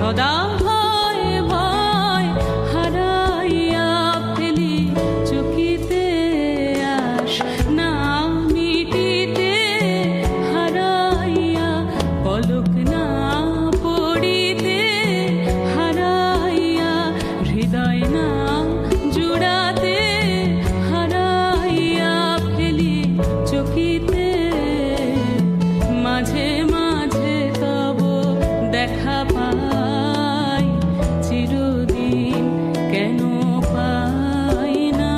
সদা ভয় ভয় হারাইয়া ফেলি চকিতে আস না মিটিতে হারাইয়া পলক না পড়িতে হারাইয়া হৃদয় না জুড়াতে হারাইয়া ফেলি চকিতে মাঝে মাঝে তব দেখা পাই চিরদিন কেন পাই না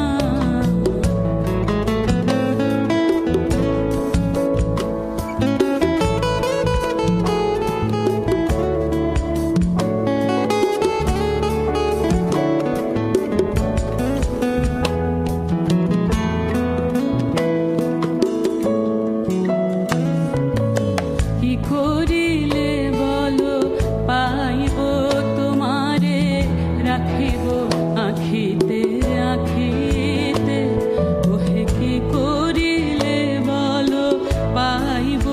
কি করিলে বলো পাইব তোমারে রাখিব আখিতে আখিতে ওহে কি করিলে বলো পাইব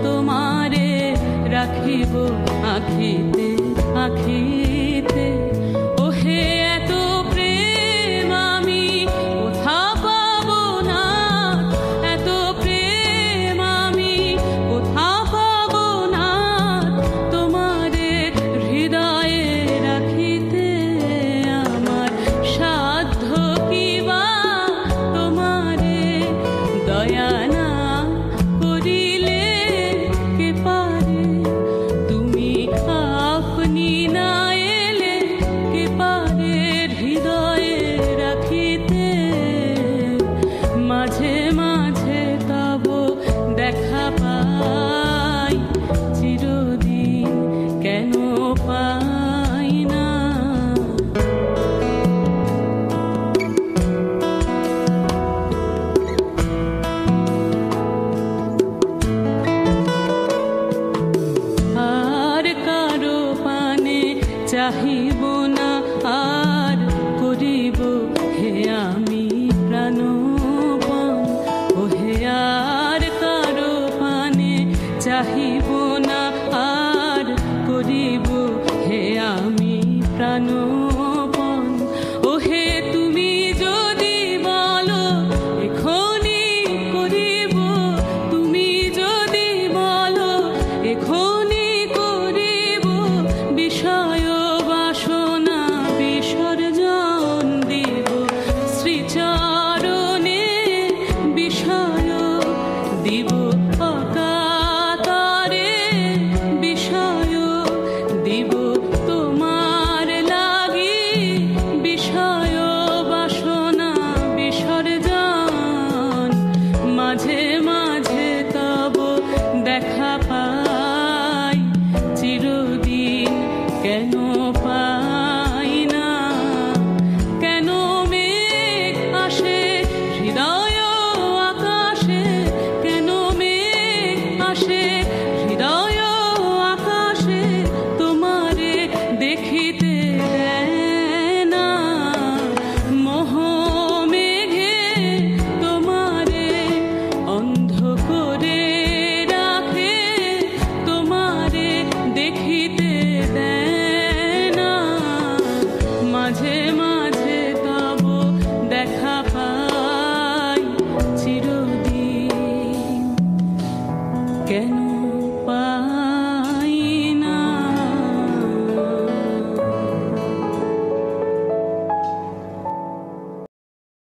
তোমারে রাখিব আখিতে আখিতে ওহে এত প্রেম আমি কোথা পাবো না এত প্রেম আমি কোথা পাবো না তোমারে হৃদয়ে রাখিতে আমার সাধ্য কি বা তোমারে দয়া না করিলে কে পারে তুমি আপনি না এলে কে পারে হৃদয়ে রাখিতে মাঝে মাঝে তব দেখা পাই চিরদিন কেন পাই না আর কারো পানে চাহিব না আর করিব হে আমি প্রাণপণ ওহে আর কারো পানে চাহিব না আর করিব হে আমি প্রাণপণ ওহে তুমি যদি বলো এখনি করিব তুমি যদি বলো এখনি করিব বিষয় বাসনা বিসর্জন দিব শ্রীচরণে বিষয় দিব অকাতরে বিষয় দিব তোমার লাগি বিষয় বাসনা বিসর্জন মাঝে মাঝে তব দেখা পাই চিরদিন কেন পাই না কেন মেঘ আসে হৃদয় আকাশে কেন মেঘ আসে